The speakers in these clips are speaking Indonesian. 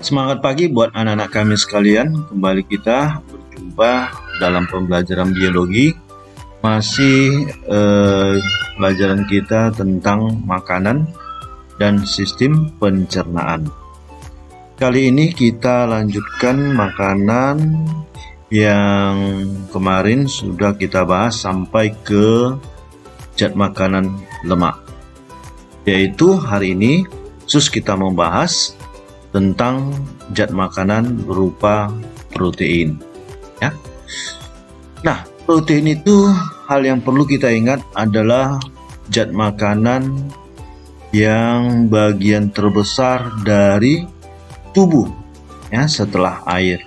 Semangat pagi buat anak-anak kami sekalian. Kembali kita berjumpa dalam pembelajaran biologi. Masih pelajaran kita tentang makanan dan sistem pencernaan. Kali ini kita lanjutkan makanan yang kemarin sudah kita bahas sampai ke zat makanan lemak. Yaitu hari ini kita membahas tentang zat makanan berupa protein, ya. Nah, protein itu hal yang perlu kita ingat adalah zat makanan yang bagian terbesar dari tubuh, ya, setelah air.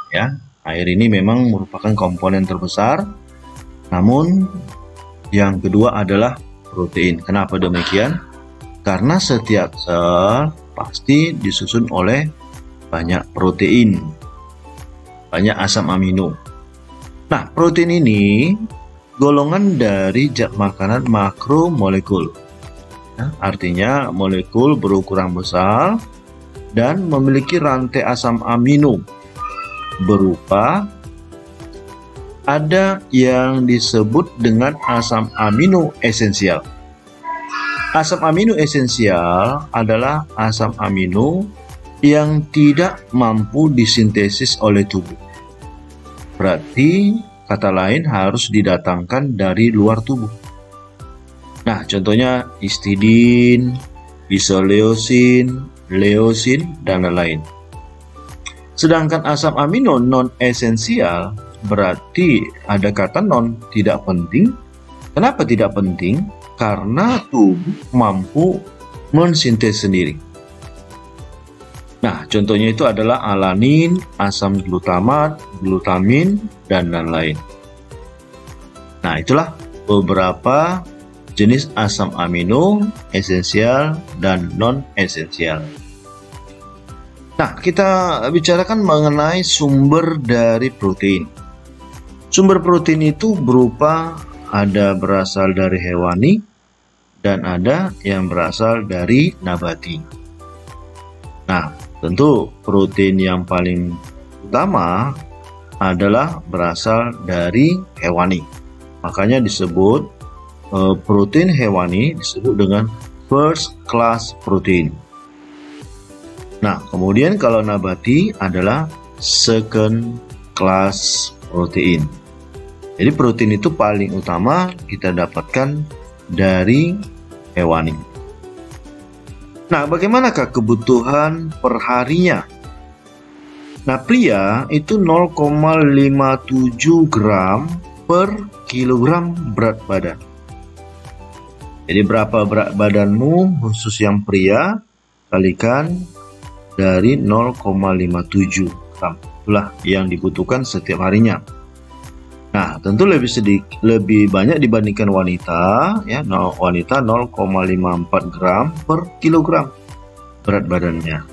Ya, air ini memang merupakan komponen terbesar. Namun yang kedua adalah protein. Kenapa demikian? Karena setiap sel pasti disusun oleh banyak protein, banyak asam amino. Nah, protein ini golongan dari zat makanan makromolekul. Ya, artinya molekul berukuran besar dan memiliki rantai asam amino berupa ada yang disebut dengan asam amino esensial. Asam amino esensial adalah asam amino yang tidak mampu disintesis oleh tubuh. Berarti, kata lain harus didatangkan dari luar tubuh. Nah, contohnya histidin, isoleusin, leusin, dan lain-lain. Sedangkan asam amino non-esensial berarti ada kata non, tidak penting. Kenapa tidak penting? Karena tubuh mampu mensintesis sendiri. Nah, contohnya itu adalah alanin, asam glutamat, glutamin, dan lain-lain. Nah, itulah beberapa jenis asam amino esensial dan non-esensial. Nah, kita bicarakan mengenai sumber dari protein. Sumber protein itu berupa ada berasal dari hewani dan ada yang berasal dari nabati. Nah, tentu protein yang paling utama adalah berasal dari hewani. Makanya disebut protein hewani disebut dengan first class protein. Nah, kemudian kalau nabati adalah second class protein. Jadi protein itu paling utama kita dapatkan dari hewani. Nah, bagaimanakah kebutuhan perharinya? Nah, pria itu 0,57 gram per kilogram berat badan. Jadi berapa berat badanmu khusus yang pria kalikan dari 0,57 gram. Itulah yang dibutuhkan setiap harinya. Nah, tentu lebih banyak dibandingkan wanita, ya. Wanita 0,54 gram per kilogram berat badannya.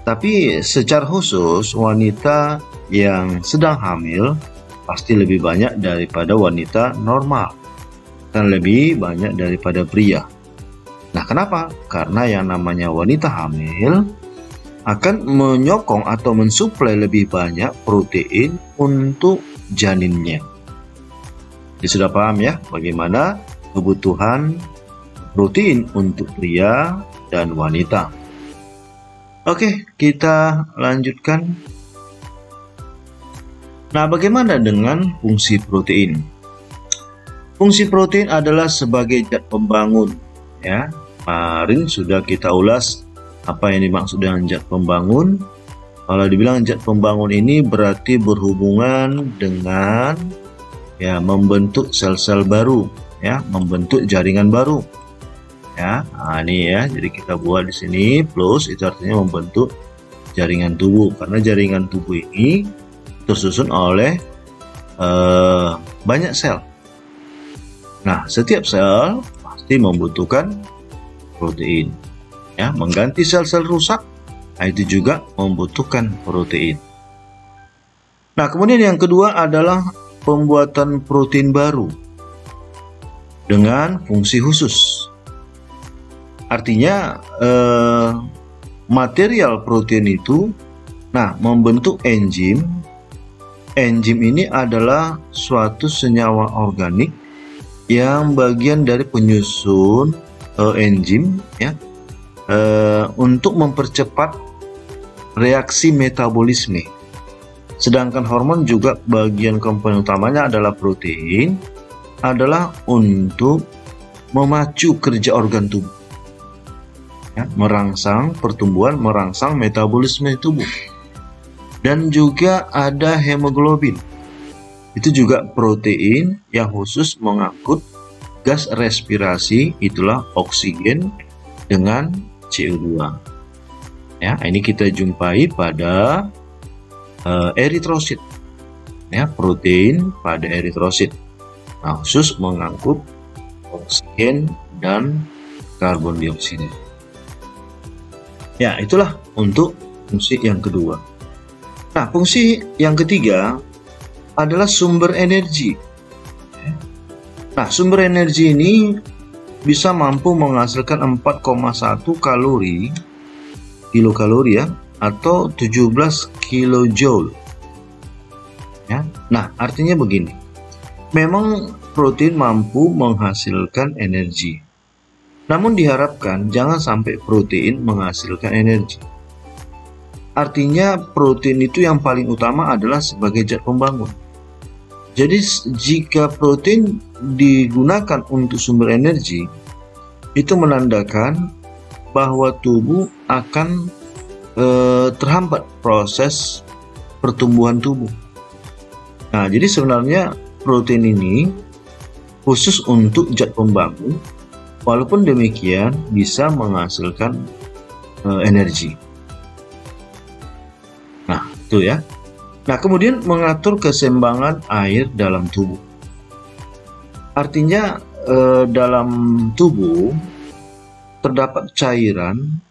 Tapi secara khusus wanita yang sedang hamil pasti lebih banyak daripada wanita normal dan lebih banyak daripada pria. Nah, kenapa? Karena yang namanya wanita hamil akan menyokong atau mensuplai lebih banyak protein untuk janinnya. Jadi sudah paham ya bagaimana kebutuhan protein untuk pria dan wanita. Oke, kita lanjutkan. Nah, bagaimana dengan fungsi protein? Fungsi protein adalah sebagai zat pembangun, ya. Kemarin sudah kita ulas apa yang dimaksud dengan zat pembangun. Kalau dibilang zat pembangun ini berarti berhubungan dengan membentuk sel-sel baru, ya, membentuk jaringan baru. Ya, nah ini ya, jadi kita buat di sini plus itu artinya membentuk jaringan tubuh karena jaringan tubuh ini tersusun oleh banyak sel. Nah, setiap sel pasti membutuhkan protein, ya, mengganti sel-sel rusak. Nah, itu juga membutuhkan protein. Nah, kemudian yang kedua adalah pembuatan protein baru dengan fungsi khusus. Artinya material protein itu membentuk enzim. Enzim ini adalah suatu senyawa organik yang bagian dari penyusun enzim ya, untuk mempercepat reaksi metabolisme. Sedangkan hormon juga bagian komponen utamanya adalah protein, adalah untuk memacu kerja organ tubuh ya, merangsang pertumbuhan, merangsang metabolisme tubuh. Dan juga ada hemoglobin, itu juga protein yang khusus mengangkut gas respirasi, itulah oksigen dengan CO2 ya. Ini kita jumpai pada eritrosit ya, protein pada eritrosit, khusus mengangkut oksigen dan karbon dioksida ya. Itulah untuk fungsi yang kedua. Fungsi yang ketiga adalah sumber energi. Sumber energi ini bisa mampu menghasilkan 4,1 kilokalori ya, atau 17 kilojoule ya. Artinya begini, memang protein mampu menghasilkan energi, namun diharapkan jangan sampai protein menghasilkan energi. Artinya protein itu yang paling utama adalah sebagai zat pembangun. Jadi jika protein digunakan untuk sumber energi, itu menandakan bahwa tubuh akan terhambat proses pertumbuhan tubuh. Jadi sebenarnya protein ini khusus untuk zat pembangun, walaupun demikian bisa menghasilkan energi. Itu ya. Kemudian mengatur keseimbangan air dalam tubuh. Artinya dalam tubuh terdapat cairan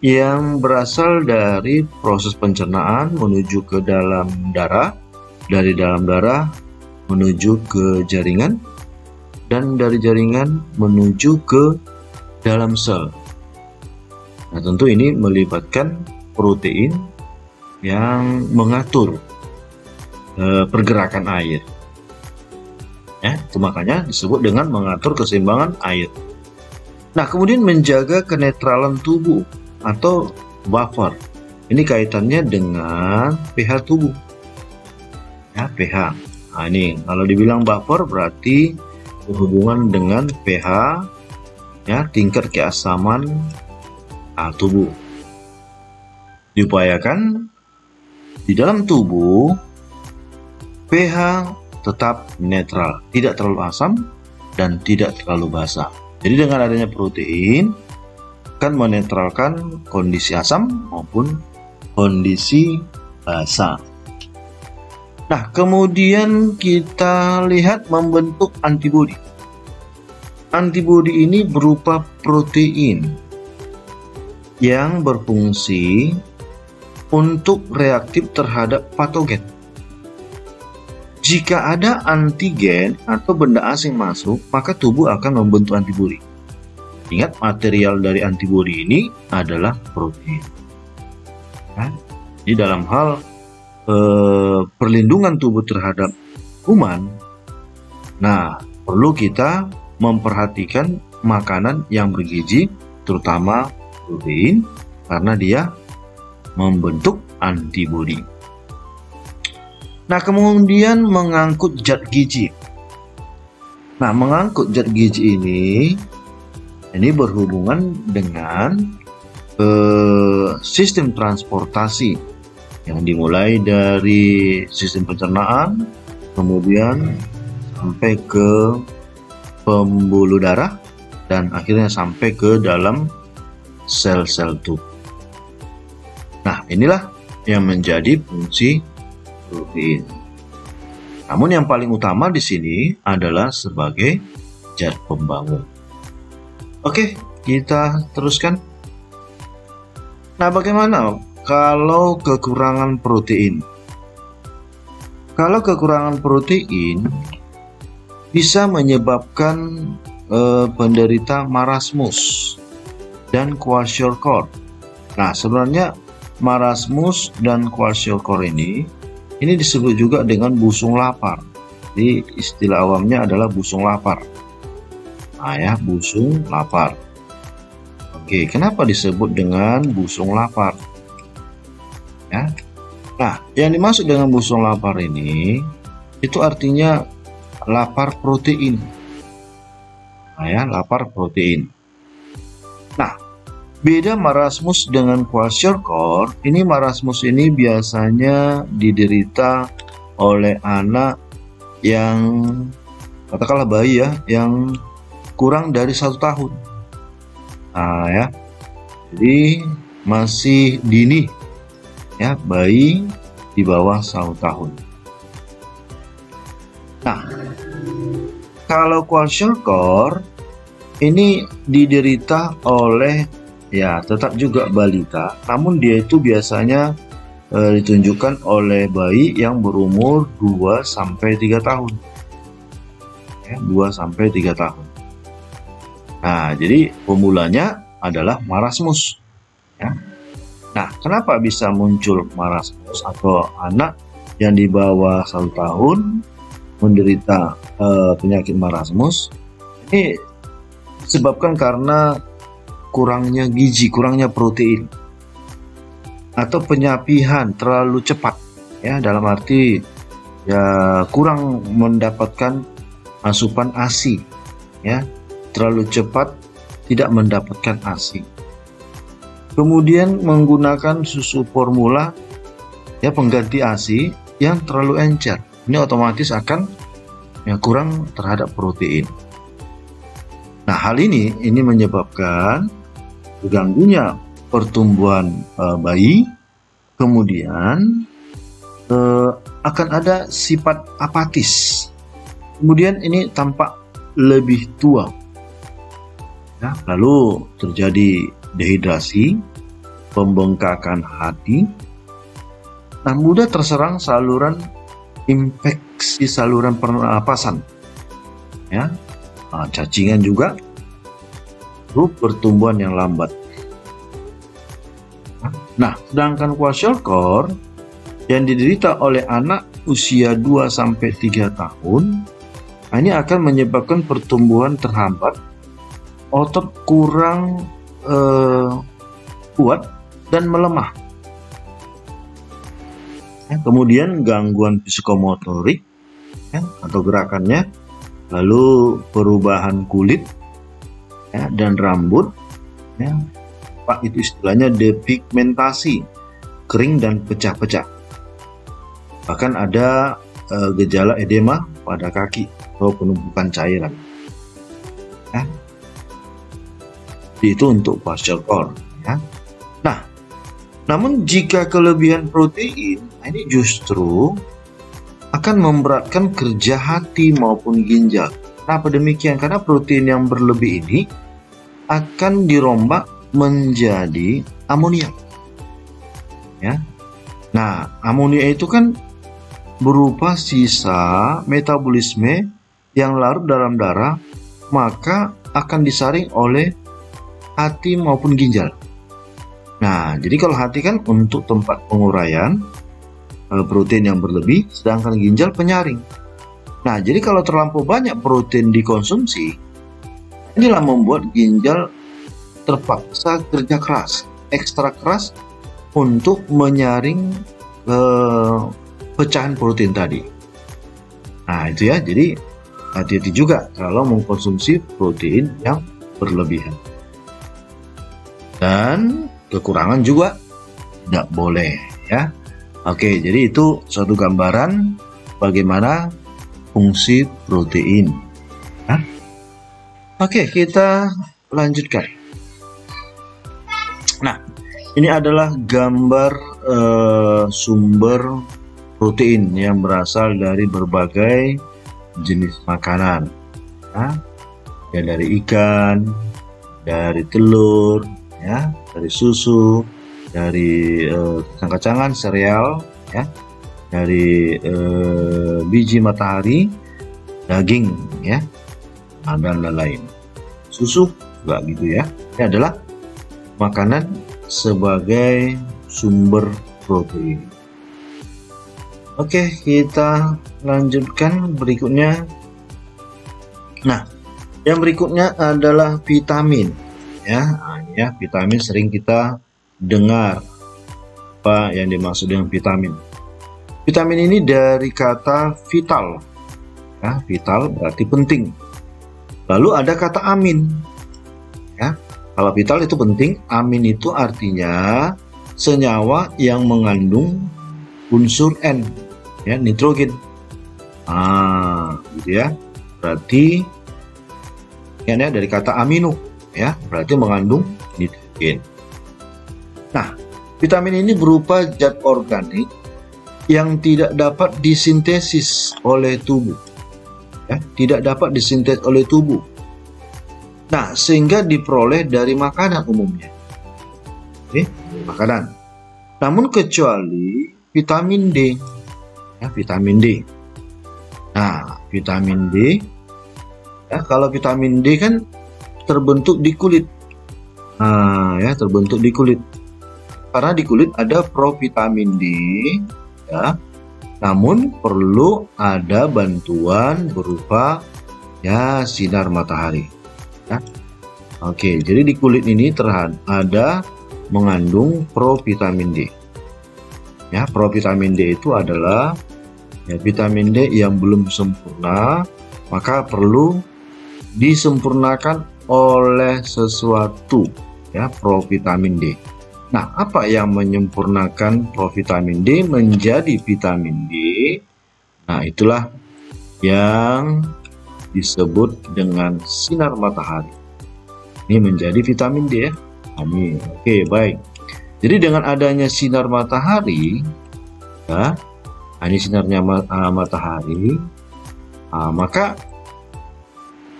yang berasal dari proses pencernaan menuju ke dalam darah, dari dalam darah menuju ke jaringan, dan dari jaringan menuju ke dalam sel. Tentu ini melibatkan protein yang mengatur pergerakan air ya, itu makanya disebut dengan mengatur keseimbangan air. Kemudian menjaga kenetralan tubuh atau buffer. Ini kaitannya dengan pH tubuh ya, pH. Ini kalau dibilang buffer berarti berhubungan dengan pH ya, tingkat keasaman tubuh. Diupayakan di dalam tubuh pH tetap netral, tidak terlalu asam dan tidak terlalu basa. Jadi dengan adanya protein akan menetralkan kondisi asam maupun kondisi basa. Kemudian kita lihat membentuk antibodi. Antibodi ini berupa protein yang berfungsi untuk reaktif terhadap patogen. Jika ada antigen atau benda asing masuk, maka tubuh akan membentuk antibodi. Ingat, material dari antibodi ini adalah protein. Jadi dalam hal perlindungan tubuh terhadap kuman, perlu kita memperhatikan makanan yang bergizi, terutama protein, karena dia membentuk antibodi. Kemudian mengangkut zat gizi. Mengangkut zat gizi ini berhubungan dengan sistem transportasi yang dimulai dari sistem pencernaan, kemudian sampai ke pembuluh darah, dan akhirnya sampai ke dalam sel-sel tubuh. Inilah yang menjadi fungsi protein. Namun yang paling utama di sini adalah sebagai zat pembangun. Oke, kita teruskan. Bagaimana kalau kekurangan protein? Kalau kekurangan protein bisa menyebabkan penderita marasmus dan kwashiorkor. Nah, sebenarnya marasmus dan kwashiorkor ini disebut juga dengan busung lapar. Jadi istilah awamnya adalah busung lapar. Nah ya, busung lapar. Oke, kenapa disebut dengan busung lapar? Ya. Nah, yang dimaksud dengan busung lapar ini itu artinya lapar protein. Nah ya, lapar protein. Nah, beda marasmus dengan kwashiorkor. Ini marasmus ini biasanya diderita oleh anak yang katakanlah bayi ya, yang kurang dari 1 tahun. Nah ya, jadi masih dini ya, bayi di bawah 1 tahun. Nah, kalau kwashiorkor ini diderita oleh ya tetap juga balita, namun dia itu biasanya ditunjukkan oleh bayi yang berumur 2-3 tahun. Ya, 2-3 tahun. Nah, jadi pemulanya adalah marasmus. Ya. Nah, kenapa bisa muncul marasmus atau anak yang di bawah 1 tahun menderita penyakit marasmus? Ini disebabkan karena kurangnya gizi, kurangnya protein, atau penyapihan terlalu cepat ya, dalam arti ya kurang mendapatkan asupan ASI ya, terlalu cepat tidak mendapatkan ASI. Kemudian menggunakan susu formula ya, pengganti ASI yang terlalu encer, ini otomatis akan ya kurang terhadap protein. Nah, hal ini menyebabkan terganggunya pertumbuhan bayi, kemudian akan ada sifat apatis, kemudian ini tampak lebih tua ya, lalu terjadi dehidrasi, pembengkakan hati, nah mudah terserang saluran infeksi saluran pernapasan ya, cacingan juga, pertumbuhan yang lambat. Nah, sedangkan kwashiorkor yang diderita oleh anak usia 2-3 tahun, ini akan menyebabkan pertumbuhan terhambat, otot kurang kuat dan melemah. Ya, kemudian gangguan psikomotorik ya, atau gerakannya, lalu perubahan kulit ya, dan rambut ya, Pak, itu istilahnya depigmentasi, kering dan pecah-pecah. Bahkan ada gejala edema pada kaki atau penumpukan cairan. Ya. Itu untuk kwashiorkor. Ya. Nah, namun jika kelebihan protein, ini justru akan memberatkan kerja hati maupun ginjal. Kenapa demikian? Karena protein yang berlebih ini akan dirombak menjadi amonia. Ya. Nah, amonia itu kan berupa sisa metabolisme yang larut dalam darah, maka akan disaring oleh hati maupun ginjal. Nah, jadi kalau hati kan untuk tempat penguraian protein yang berlebih, sedangkan ginjal penyaring. Nah, jadi kalau terlampau banyak protein dikonsumsi, inilah membuat ginjal terpaksa kerja keras, ekstra keras untuk menyaring pecahan protein tadi. Nah, itu ya, jadi hati-hati juga kalau mengkonsumsi protein yang berlebihan. Dan kekurangan juga tidak boleh ya. Oke, jadi itu suatu gambaran bagaimana fungsi protein. Nah, oke, kita lanjutkan. Nah, ini adalah gambar sumber protein yang berasal dari berbagai jenis makanan. Nah, ya dari ikan, dari telur, ya, dari susu, dari kacang-kacangan, sereal, ya, dari biji matahari, daging, ya, dan lain-lain. Susu juga gitu ya. Ini adalah makanan sebagai sumber protein. Oke, kita lanjutkan berikutnya. Nah, yang berikutnya adalah vitamin. Ya, vitamin sering kita dengar. Apa yang dimaksud dengan vitamin? Vitamin ini dari kata vital. Ya, vital berarti penting. Lalu ada kata amin. Ya, kalau vital itu penting, amin itu artinya senyawa yang mengandung unsur N, ya, nitrogen. Gitu ya. Berarti ya, dari kata amino, ya, berarti mengandung nitrogen. Nah, vitamin ini berupa zat organik yang tidak dapat disintesis oleh tubuh, ya, tidak dapat disintesis oleh tubuh. Nah, sehingga diperoleh dari makanan umumnya. Oke, makanan. Namun kecuali vitamin D, ya, vitamin D. Nah, vitamin D, ya, kalau vitamin D kan terbentuk di kulit. Ya, terbentuk di kulit. Karena di kulit ada provitamin D, ya. Namun perlu ada bantuan berupa, ya, sinar matahari. Ya. Oke, jadi di kulit ini ada mengandung provitamin D. Ya, provitamin D itu adalah, ya, vitamin D yang belum sempurna, maka perlu disempurnakan oleh sesuatu, ya, provitamin D. Nah, apa yang menyempurnakan provitamin D menjadi vitamin D? Nah, itulah yang disebut dengan sinar matahari. Ini menjadi vitamin D, ya. Amin. Oke, baik. Jadi dengan adanya sinar matahari, ya, ini sinarnya matahari, maka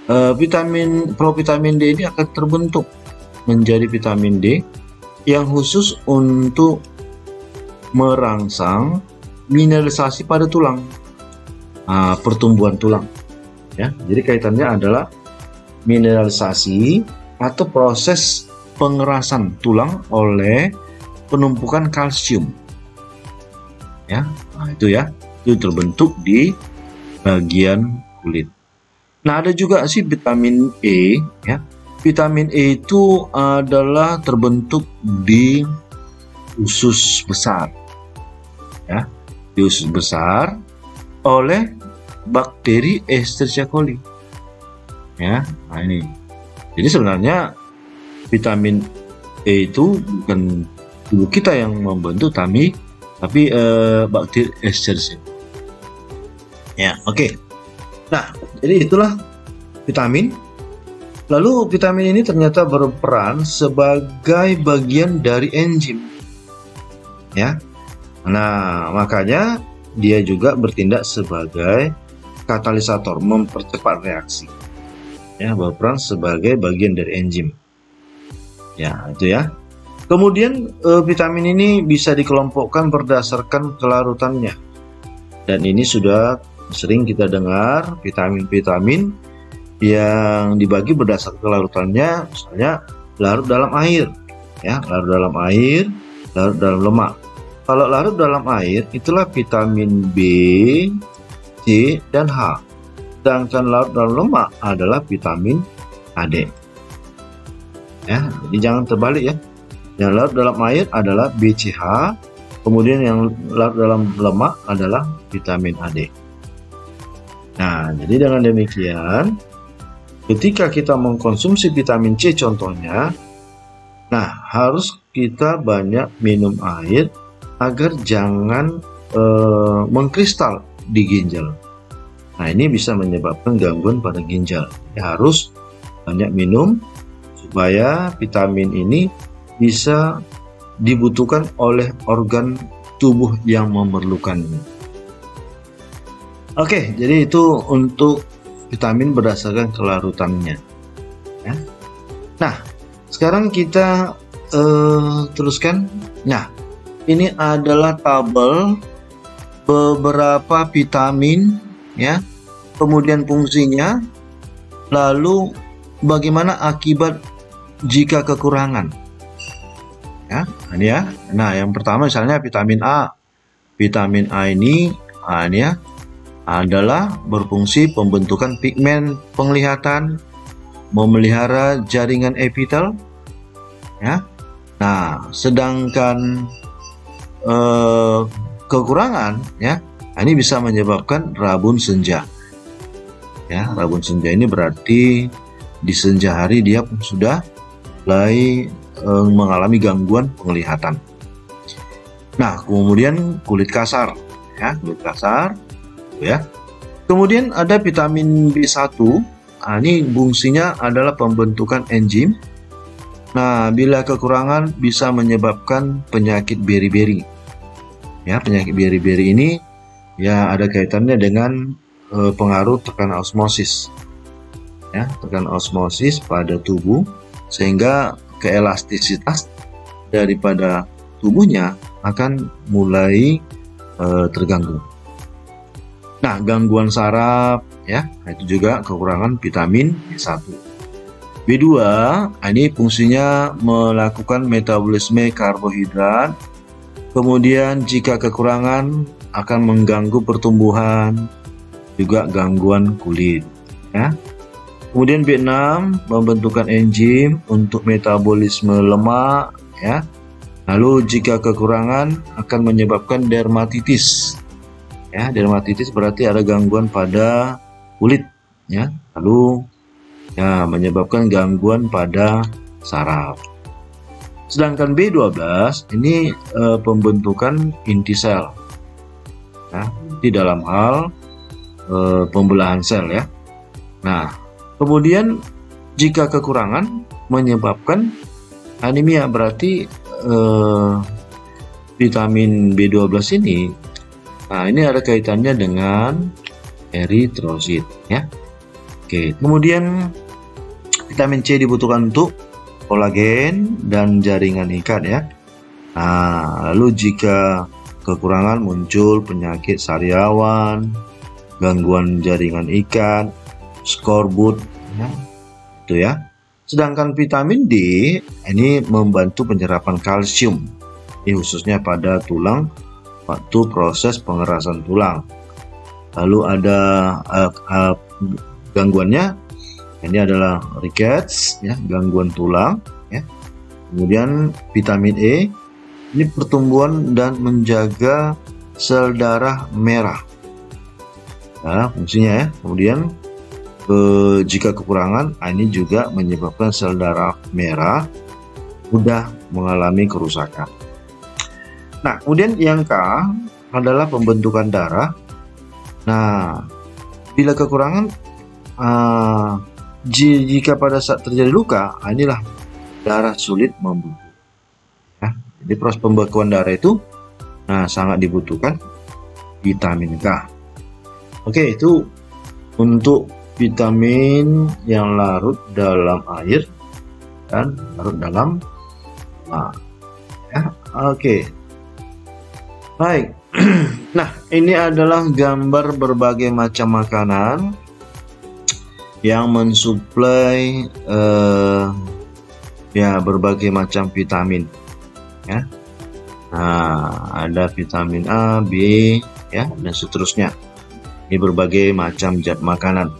provitamin D ini akan terbentuk menjadi vitamin D yang khusus untuk merangsang mineralisasi pada tulang, pertumbuhan tulang. Ya, jadi kaitannya adalah mineralisasi atau proses pengerasan tulang oleh penumpukan kalsium. Ya, itu ya, itu terbentuk di bagian kulit. Nah, ada juga sih vitamin E, ya. Vitamin E itu adalah terbentuk di usus besar, ya, di usus besar oleh bakteri Escherichia coli. Ya, nah ini. Jadi sebenarnya vitamin E itu bukan tubuh kita yang membentuk, tapi bakteri Escherichia. Ya, oke. Nah, jadi itulah vitamin. Lalu vitamin ini ternyata berperan sebagai bagian dari enzim. Ya. Nah, makanya dia juga bertindak sebagai katalisator, mempercepat reaksi. Ya, berperan sebagai bagian dari enzim. Ya, itu ya. Kemudian vitamin ini bisa dikelompokkan berdasarkan kelarutannya. Dan ini sudah sering kita dengar vitamin-vitamin yang dibagi berdasarkan kelarutannya, misalnya larut dalam air, ya, larut dalam air, larut dalam lemak. Kalau larut dalam air itulah vitamin B, C, dan H. Sedangkan larut dalam lemak adalah vitamin AD. Ya, jadi jangan terbalik ya. Yang larut dalam air adalah BCH, kemudian yang larut dalam lemak adalah vitamin AD. Nah, jadi dengan demikian, ketika kita mengkonsumsi vitamin C contohnya, nah, harus kita banyak minum air agar jangan mengkristal di ginjal. Nah, ini bisa menyebabkan gangguan pada ginjal. Ya, harus banyak minum supaya vitamin ini bisa dibutuhkan oleh organ tubuh yang memerlukannya. Oke, jadi itu untuk vitamin berdasarkan kelarutannya. Ya. Nah, sekarang kita teruskan. Nah, ini adalah tabel beberapa vitamin, ya, kemudian fungsinya, lalu bagaimana akibat jika kekurangan. Ya, ini ya. Nah, yang pertama misalnya vitamin A. Vitamin A ini, ini ya, adalah berfungsi pembentukan pigmen penglihatan, memelihara jaringan epitel, ya. Nah, sedangkan kekurangan, ya, ini bisa menyebabkan rabun senja. Ya, rabun senja ini berarti di senja hari dia sudah mulai mengalami gangguan penglihatan. Nah, kemudian kulit kasar, ya, kulit kasar, ya. Kemudian ada vitamin B1. Nah, ini fungsinya adalah pembentukan enzim. Nah, bila kekurangan bisa menyebabkan penyakit beri-beri. Ya, penyakit beri-beri ini ya ada kaitannya dengan pengaruh tekanan osmosis. Ya, tekanan osmosis pada tubuh sehingga keelastisitas daripada tubuhnya akan mulai terganggu. Nah, gangguan saraf, ya, itu juga kekurangan vitamin B1. B2, ini fungsinya melakukan metabolisme karbohidrat. Kemudian jika kekurangan akan mengganggu pertumbuhan, juga gangguan kulit, ya. Kemudian B6 pembentukan enzim untuk metabolisme lemak, ya. Lalu jika kekurangan akan menyebabkan dermatitis. Ya, dermatitis berarti ada gangguan pada kulit, ya. Lalu ya menyebabkan gangguan pada saraf. Sedangkan B12 ini pembentukan inti sel, ya, di dalam hal pembelahan sel, ya. Nah, kemudian jika kekurangan menyebabkan anemia, berarti vitamin B12 ini, nah ini ada kaitannya dengan eritrosit, ya. Oke, kemudian vitamin C dibutuhkan untuk kolagen dan jaringan ikat, ya. Nah, lalu jika kekurangan muncul penyakit sariawan, gangguan jaringan ikat, skorbut, ya, itu ya. Sedangkan vitamin D ini membantu penyerapan kalsium, ini khususnya pada tulang waktu proses pengerasan tulang. Lalu ada gangguannya, ini adalah rickets, ya, gangguan tulang, ya. Kemudian vitamin E ini pertumbuhan dan menjaga sel darah merah, nah fungsinya, ya. Kemudian jika kekurangan, ini juga menyebabkan sel darah merah mudah mengalami kerusakan. Nah, kemudian yang K adalah pembentukan darah. Nah, bila kekurangan, jika pada saat terjadi luka, inilah darah sulit membeku. Ya, jadi proses pembekuan darah itu sangat dibutuhkan vitamin K. Oke, itu untuk vitamin yang larut dalam air dan larut dalam lemak. Ya, oke. Baik. Nah, ini adalah gambar berbagai macam makanan yang mensuplai ya berbagai macam vitamin, ya. Nah, ada vitamin A, B, ya, dan seterusnya. Ini berbagai macam zat makanan.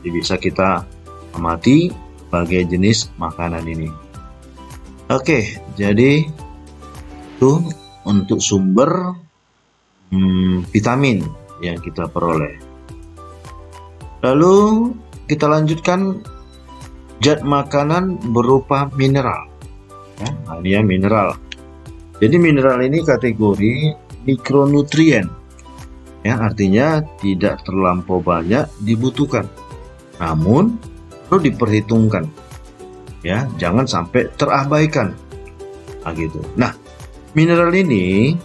Jadi bisa kita amati berbagai jenis makanan ini. Oke, jadi itu untuk sumber vitamin yang kita peroleh. Lalu kita lanjutkan zat makanan berupa mineral, ya. Ini ya mineral. Jadi mineral ini kategori mikronutrien, ya, artinya tidak terlampau banyak dibutuhkan, namun perlu diperhitungkan, ya, jangan sampai terabaikan, gitu. Nah, mineral ini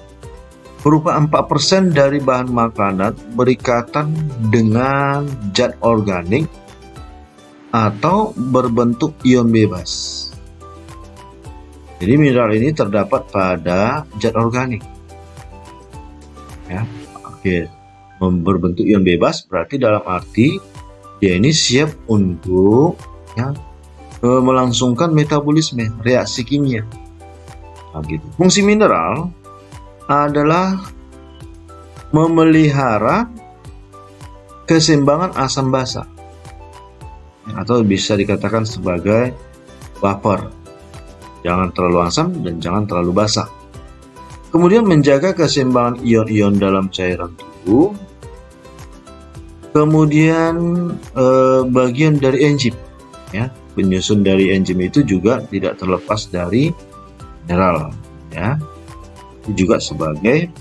berupa 4% dari bahan makanan berikatan dengan zat organik atau berbentuk ion bebas. Jadi mineral ini terdapat pada zat organik, ya. Oke, berbentuk ion bebas berarti dalam arti dia ini siap untuk, ya, melangsungkan metabolisme, reaksi kimia. Nah, gitu. Fungsi mineral adalah memelihara keseimbangan asam basa, atau bisa dikatakan sebagai buffer. Jangan terlalu asam dan jangan terlalu basa. Kemudian menjaga keseimbangan ion-ion dalam cairan tubuh. Kemudian bagian dari enzim, ya, penyusun dari enzim itu juga tidak terlepas dari mineral, ya, itu juga sebagai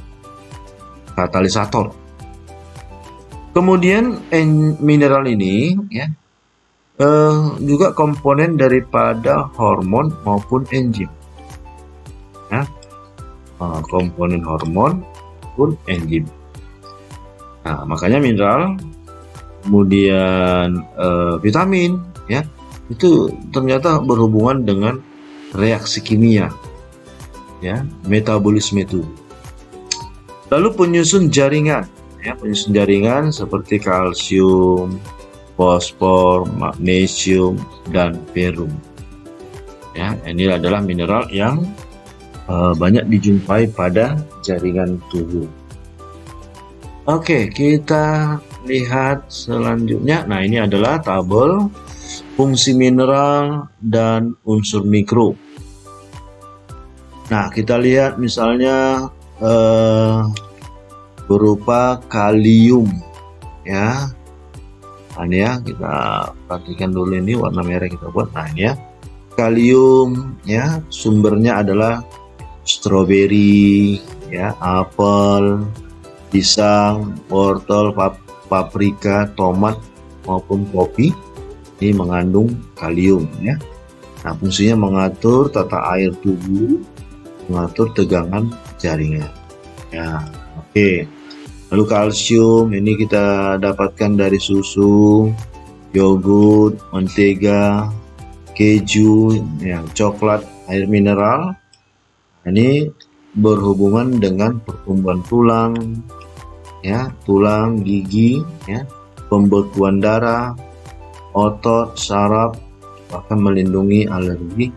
katalisator. Kemudian mineral ini, ya, juga komponen daripada hormon maupun enzim, ya, komponen hormon maupun enzim. Nah, makanya mineral, kemudian vitamin, ya, itu ternyata berhubungan dengan reaksi kimia, ya, metabolisme tubuh. Lalu penyusun jaringan, ya, penyusun jaringan seperti kalsium, fosfor, magnesium, dan ferrum. Ya, ini adalah mineral yang banyak dijumpai pada jaringan tubuh. Oke, kita lihat selanjutnya. Nah, ini adalah tabel fungsi mineral dan unsur mikro. Nah, kita lihat misalnya berupa kalium, ya. Nah, ini ya, kita perhatikan dulu, ini warna merah kita buat. Nah, ini ya, kalium, ya, sumbernya adalah stroberi, ya, apel, pisang, wortel, paprika, tomat maupun kopi. Ini mengandung kalium, ya. Nah, fungsinya mengatur tata air tubuh, mengatur tegangan jaringan. Ya, oke. Lalu kalsium ini kita dapatkan dari susu, yogurt, mentega, keju, ya, coklat, air mineral. Ini berhubungan dengan pertumbuhan tulang, ya, tulang, gigi, ya, pembekuan darah, otot, saraf, bahkan melindungi alergi.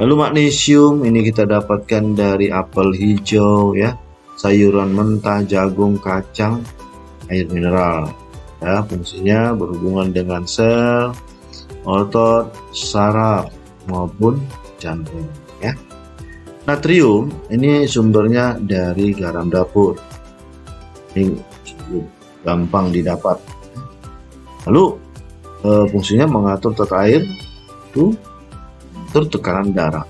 Lalu magnesium ini kita dapatkan dari apel hijau, ya, sayuran mentah, jagung, kacang, air mineral. Ya, fungsinya berhubungan dengan sel, otot, saraf maupun jantung, ya. Natrium ini sumbernya dari garam dapur. Ini cukup gampang didapat. Lalu fungsinya mengatur tata air, itu mengatur tekanan darah.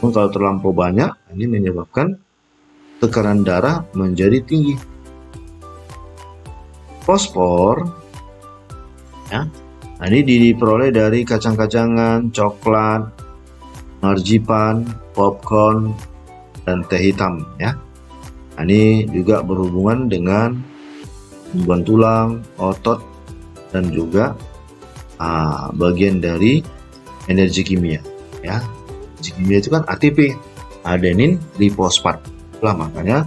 Kalau terlampau banyak, ini menyebabkan tekanan darah menjadi tinggi. Fosfor, ya, nah, ini diperoleh dari kacang-kacangan, coklat, marzipan, popcorn, dan teh hitam, ya. Nah, ini juga berhubungan dengan pertumbuhan tulang, otot, dan juga bagian dari energi kimia, ya. Energi kimia itu kan ATP, adenin trifosfat. Lah, makanya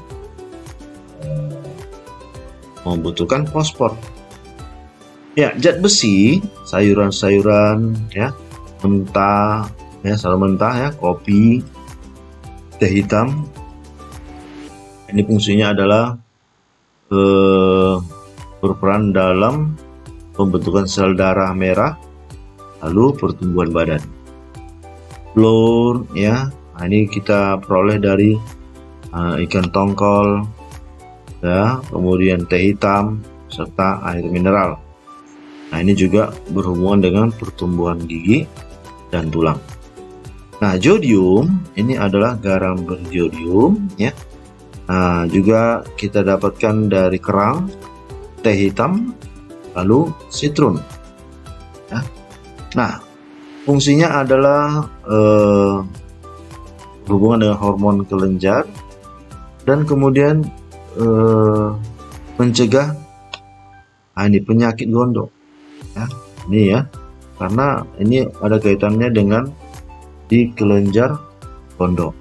membutuhkan fosfor. Ya, zat besi, sayuran-sayuran, ya, mentah, ya, sayur mentah, ya, kopi, teh hitam. Ini fungsinya adalah berperan dalam pembentukan sel darah merah, lalu pertumbuhan badan. Fluor, ya, nah, ini kita peroleh dari ikan tongkol, ya, kemudian teh hitam serta air mineral. Nah, ini juga berhubungan dengan pertumbuhan gigi dan tulang. Nah, jodium ini adalah garam berjodium, ya. Nah, juga kita dapatkan dari kerang, teh hitam, lalu sitrun, ya. Nah, fungsinya adalah berhubungan dengan hormon kelenjar dan kemudian mencegah ini penyakit gondok, ya. Ini, ya, karena ini ada kaitannya dengan di kelenjar gondok.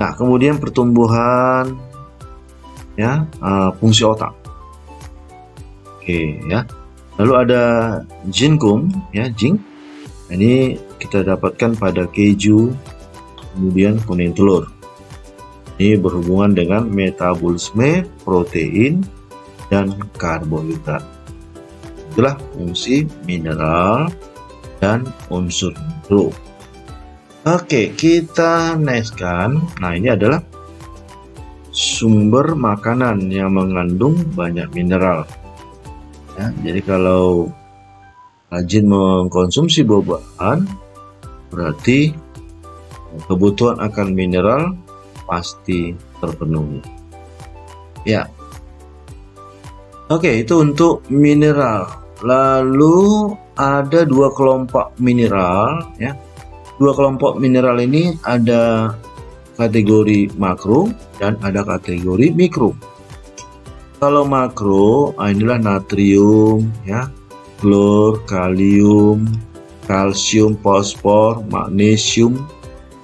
Nah, kemudian pertumbuhan, ya, fungsi otak. Oke, ya. Lalu ada zinkum, ya, zinc. Ini kita dapatkan pada keju, kemudian kuning telur. Ini berhubungan dengan metabolisme protein dan karbohidrat. Itulah fungsi mineral dan unsur mikro. Oke, kita nextkan. Nah, ini adalah sumber makanan yang mengandung banyak mineral. Ya, jadi kalau rajin mengkonsumsi buah-buahan, berarti kebutuhan akan mineral pasti terpenuhi. Ya, oke, itu untuk mineral. Lalu ada dua kelompok mineral, ya. Dua kelompok mineral ini ada kategori makro dan ada kategori mikro. Kalau makro, inilah natrium, ya, klor, kalium, kalsium, fosfor, magnesium,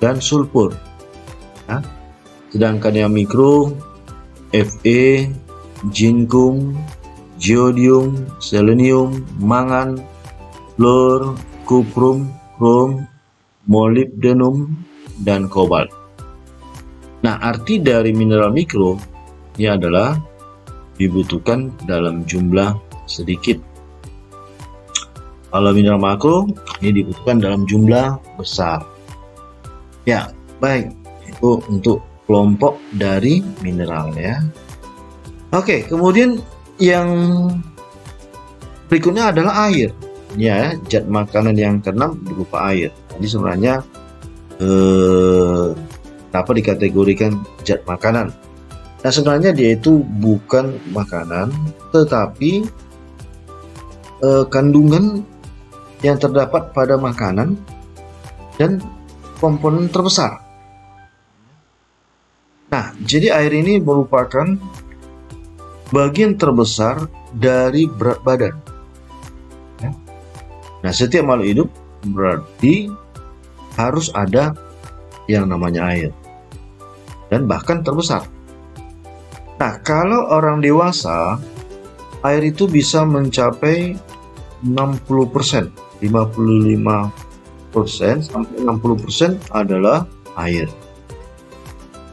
dan sulfur. Ya. Sedangkan yang mikro, Fe, zinkum, iodium, selenium, mangan, fluor, kuprum, krom, molybdenum, dan kobalt. Nah, arti dari mineral mikro ini adalah dibutuhkan dalam jumlah sedikit. Kalau mineral makro ini dibutuhkan dalam jumlah besar. Ya, baik, itu untuk kelompok dari mineral, ya. Oke, kemudian yang berikutnya adalah air, ya. Zat makanan yang keenam berupa air. Jadi sebenarnya kenapa dikategorikan zat makanan? Nah, sebenarnya dia itu bukan makanan, tetapi kandungan yang terdapat pada makanan dan komponen terbesar. Nah, jadi air ini merupakan bagian terbesar dari berat badan. Ya. Nah, setiap makhluk hidup berarti harus ada yang namanya air, dan bahkan terbesar. Nah, kalau orang dewasa, air itu bisa mencapai 60%, 55% sampai 60% adalah air.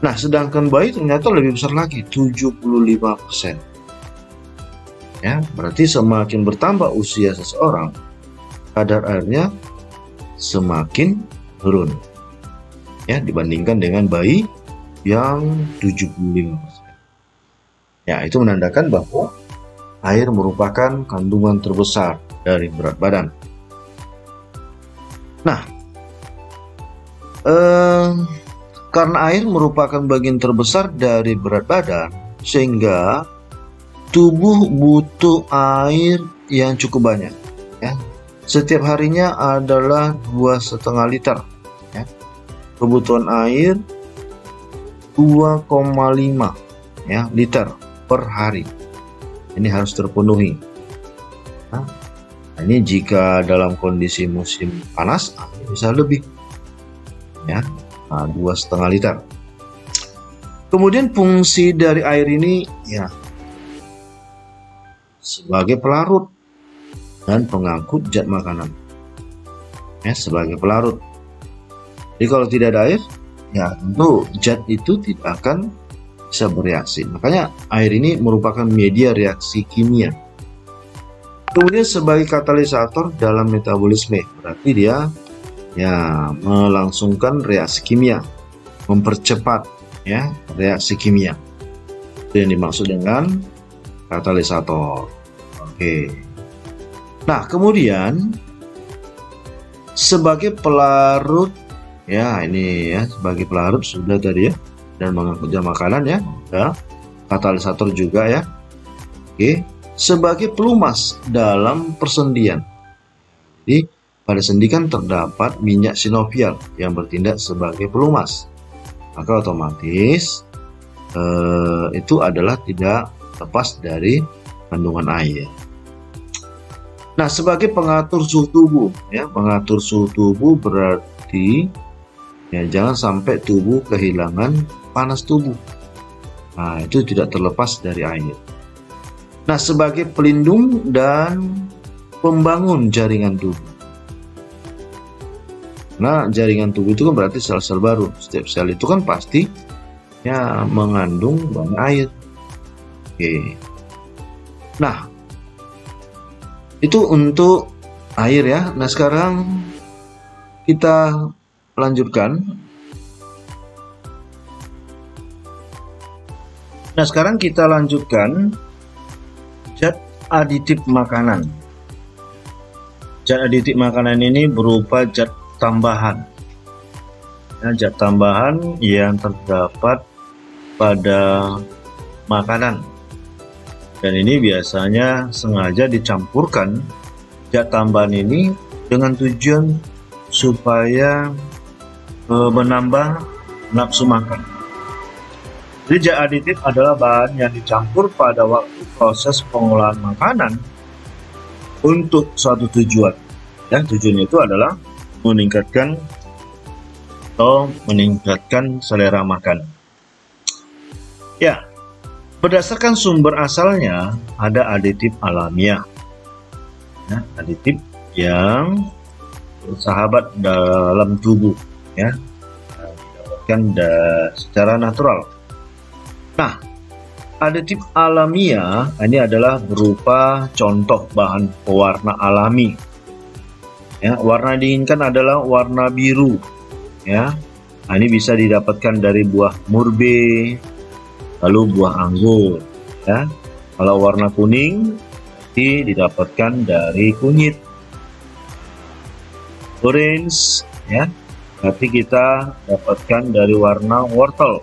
Nah, sedangkan bayi ternyata lebih besar lagi, 75%. Ya, berarti semakin bertambah usia seseorang, kadar airnya semakin turun. Ya, dibandingkan dengan bayi yang 75%. Ya, itu menandakan bahwa air merupakan kandungan terbesar dari berat badan. Nah, karena air merupakan bagian terbesar dari berat badan, sehingga tubuh butuh air yang cukup banyak. Ya. Setiap harinya adalah 2,5 liter. Ya. Kebutuhan air 2,5 ya, liter per hari. Ini harus terpenuhi. Nah, ini jika dalam kondisi musim panas bisa lebih, ya, 2,5 liter. Kemudian fungsi dari air ini, ya, sebagai pelarut dan pengangkut zat makanan. Ya, sebagai pelarut. Jadi kalau tidak ada air, ya tentu zat itu tidak akan bisa bereaksi. Makanya air ini merupakan media reaksi kimia. Kemudian sebagai katalisator dalam metabolisme, berarti dia ya melangsungkan reaksi kimia, mempercepat ya reaksi kimia. Itu yang dimaksud dengan katalisator. Oke. Nah, kemudian sebagai pelarut, ya ini ya sebagai pelarut sudah tadi ya, dan mengangkut zat makanan ya, katalisator juga ya. Oke, sebagai pelumas dalam persendian. Jadi pada sendi kan terdapat minyak sinovial yang bertindak sebagai pelumas, maka otomatis itu adalah tidak lepas dari kandungan air. Nah, sebagai pengatur suhu tubuh, ya, pengatur suhu tubuh berarti ya jangan sampai tubuh kehilangan panas tubuh. Nah, itu tidak terlepas dari air. Nah, sebagai pelindung dan pembangun jaringan tubuh. Nah, jaringan tubuh itu kan berarti sel-sel baru. Setiap sel itu kan pasti ya mengandung banyak air. Oke. Nah, itu untuk air ya. Nah, sekarang kita lanjutkan. Nah, sekarang kita lanjutkan zat aditif makanan. Zat aditif makanan ini berupa zat tambahan. Ya, zat tambahan yang terdapat pada makanan. Dan ini biasanya sengaja dicampurkan zat tambahan ini dengan tujuan supaya menambah nafsu makan. Jadi zat aditif adalah bahan yang dicampur pada waktu proses pengolahan makanan untuk suatu tujuan. Ya, tujuannya itu adalah meningkatkan selera makan. Ya, berdasarkan sumber asalnya ada aditif alamiah, ya, aditif yang bersahabat dalam tubuh, ya, didapatkan secara natural. Nah, aditif alamiah ini adalah berupa contoh bahan pewarna alami. Ya, warna diinginkan adalah warna biru. Ya, nah, ini bisa didapatkan dari buah murbe, lalu buah anggur. Ya, kalau warna kuning nanti didapatkan dari kunyit. Orange, ya, nanti kita dapatkan dari warna wortel.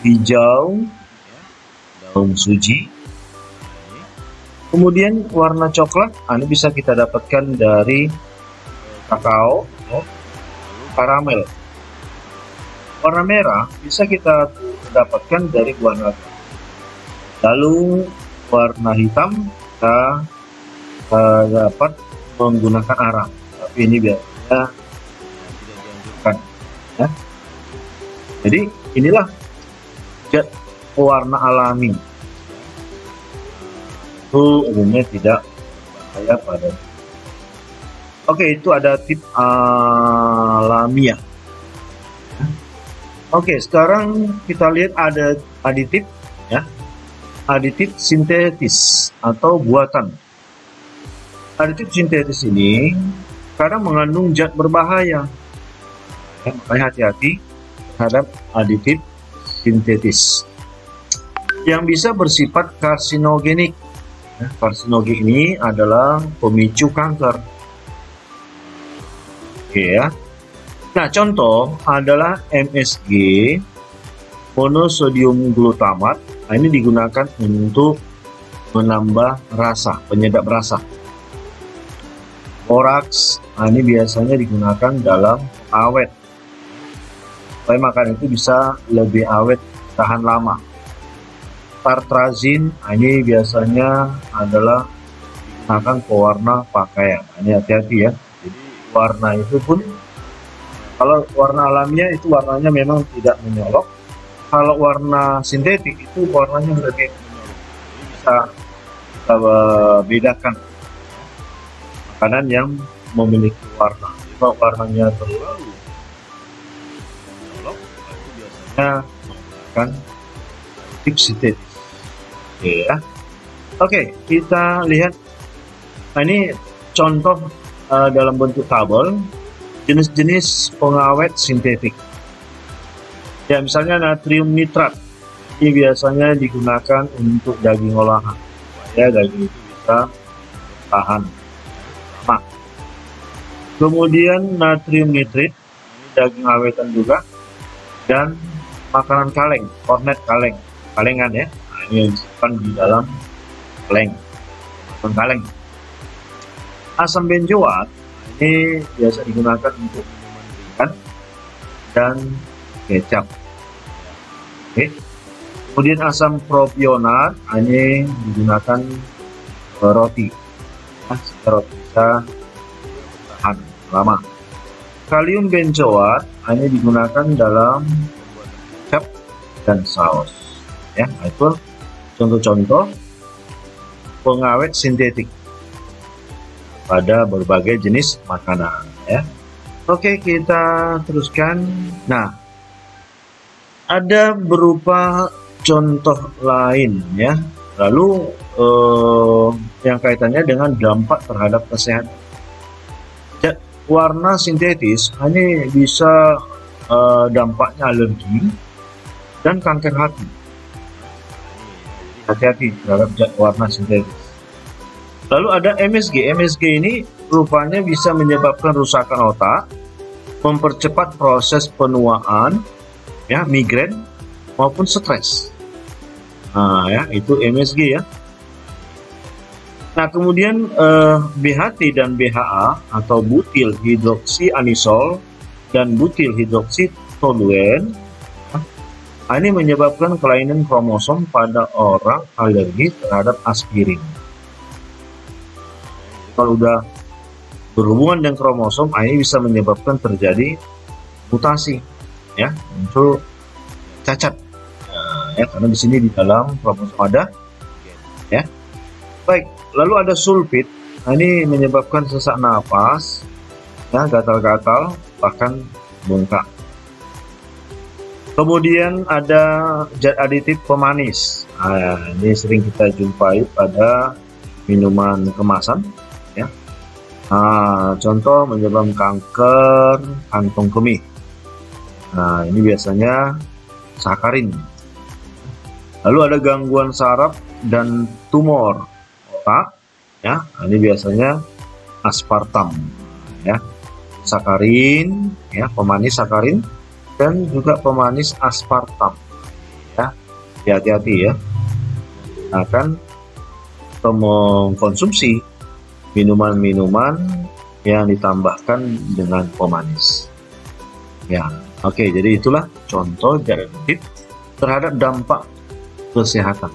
Hijau, daun suji. Kemudian warna coklat, ini bisa kita dapatkan dari kakao, karamel. Warna merah bisa kita dapatkan dari buah naga. Lalu warna hitam kita dapat menggunakan arang, tapi ini biasanya tidak dianjurkan. Ya. Jadi inilah zat pewarna alami. Itu umumnya tidak berbahaya pada. Oke, itu ada tip alamiah. Oke, sekarang kita lihat ada aditif, ya, aditif sintetis atau buatan. Aditif sintetis ini kadang mengandung zat berbahaya, ya, makanya hati-hati terhadap aditif sintetis yang bisa bersifat karsinogenik. Karsinogen ini adalah pemicu kanker. Oke ya. Nah, contoh adalah MSG, monosodium glutamat. Nah, ini digunakan untuk menambah rasa, penyedap rasa. Boraks, nah ini biasanya digunakan dalam awet. Supaya makanan itu bisa lebih awet, tahan lama. Tartrazin, ini biasanya adalah digunakan pewarna pakaian. Ini hati-hati ya. Jadi warna itu pun, kalau warna alamiah itu warnanya memang tidak menyolok. Kalau warna sintetik itu warnanya lebih menyolok. Jadi bisa kita bedakan makanan yang memiliki warna. Kalau warnanya terlalu menyolok, itu biasanya menggunakan aditif sintetis. Oke ya. Oke, kita lihat. Nah, ini contoh dalam bentuk tabel jenis-jenis pengawet sintetik. Ya, misalnya natrium nitrat. Ini biasanya digunakan untuk daging olahan. Ya, daging itu bisa tahan lama. Kemudian natrium nitrit, ini daging awetan juga, dan makanan kaleng, kornet kaleng, kalengan ya. Nah, ini yang disimpan di dalam kaleng, kaleng. Asam benzoat ini biasa digunakan untuk minuman ringan dan kecap. Oke. Kemudian asam propionat ini digunakan roti. Nah, roti bisa tahan lama. Kalium benzoat ini digunakan dalam kecap dan saus. Ya, itu contoh-contoh pengawet sintetik pada berbagai jenis makanan. Ya. Oke, kita teruskan. Nah, ada berupa contoh lain ya. Lalu yang kaitannya dengan dampak terhadap kesehatan. Zat warna sintetis hanya bisa dampaknya alergi dan kanker hati. Hati-hati terhadap zat warna sintetis. Lalu ada MSG. MSG ini rupanya bisa menyebabkan rusakan otak, mempercepat proses penuaan, ya, migrain maupun stres. Nah, ya, itu MSG ya. Nah, kemudian BHT dan BHA atau butil hidroksianisol dan butil hidroksitoluen, ini menyebabkan kelainan kromosom pada orang alergi terhadap aspirin. Kalau udah berhubungan dengan kromosom, ini bisa menyebabkan terjadi mutasi, ya, muncul cacat, ya, karena di sini di dalam kromosom ada, ya. Baik, lalu ada sulfit. Ini menyebabkan sesak napas, ya, gatal-gatal, bahkan bengkak. Kemudian ada zat aditif pemanis. Nah, ini sering kita jumpai pada minuman kemasan, ya. Nah, contoh menyebabkan kanker kantong kemih. Nah, ini biasanya sakarin. Lalu ada gangguan saraf dan tumor otak, ya. Ini biasanya aspartam, ya. Sakarin, ya, pemanis sakarin dan juga pemanis aspartam, ya. Hati-hati ya. Akan mengkonsumsi minuman-minuman yang ditambahkan dengan pemanis, ya. Oke, jadi itulah contoh zat aditif terhadap dampak kesehatan.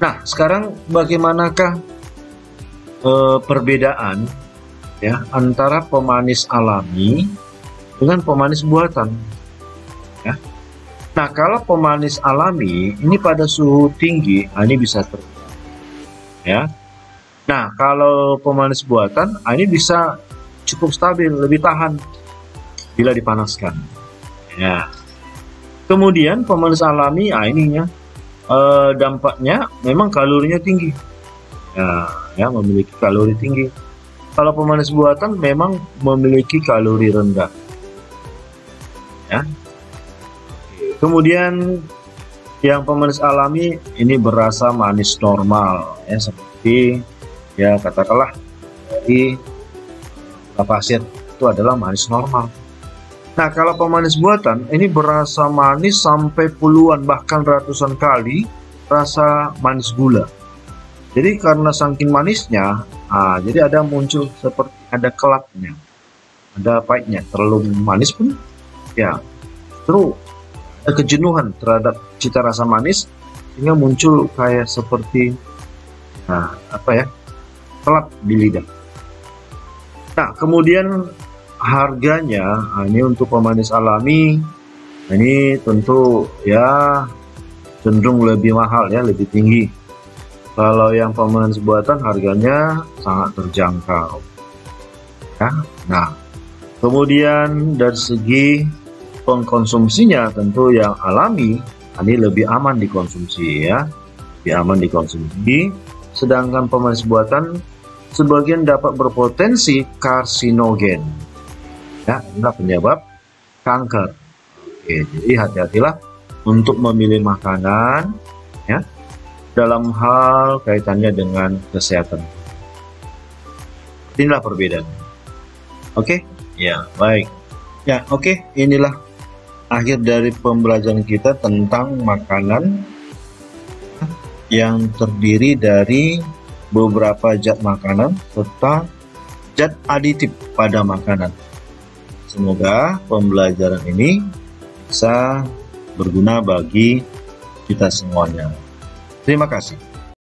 Nah, sekarang bagaimanakah perbedaan, ya, antara pemanis alami dengan pemanis buatan, ya. Nah, kalau pemanis alami ini pada suhu tinggi, ini bisa terjadi, ya. Nah, kalau pemanis buatan ini bisa cukup stabil, lebih tahan bila dipanaskan, ya. Kemudian pemanis alami, ininya dampaknya memang kalorinya tinggi, ya, memiliki kalori tinggi. Kalau pemanis buatan memang memiliki kalori rendah, ya. Kemudian yang pemanis alami ini berasa manis normal, ya, seperti, ya, katakanlah di pasir itu adalah manis normal. Nah, kalau pemanis buatan ini berasa manis sampai puluhan bahkan ratusan kali rasa manis gula. Jadi karena saking manisnya, jadi ada muncul seperti ada kelatnya, ada pahitnya. Terlalu manis pun, ya, terus ada kejenuhan terhadap cita rasa manis sehingga muncul kayak seperti, kelat di lidah. Nah, kemudian harganya, ini untuk pemanis alami, ini tentu, ya, cenderung lebih mahal, ya, lebih tinggi. Kalau yang pemanis buatan harganya sangat terjangkau, ya. Nah, kemudian dari segi pengkonsumsinya tentu yang alami ini lebih aman dikonsumsi, ya, lebih aman dikonsumsi. Sedangkan pemanis buatan sebagian dapat berpotensi karsinogen, ya, inilah penyebab kanker. Oke, jadi hati-hatilah untuk memilih makanan, ya, dalam hal kaitannya dengan kesehatan. Inilah perbedaan. Oke, ya, baik. Ya, oke, inilah akhir dari pembelajaran kita tentang makanan yang terdiri dari beberapa zat makanan serta zat aditif pada makanan. Semoga pembelajaran ini bisa berguna bagi kita semuanya. Terima kasih.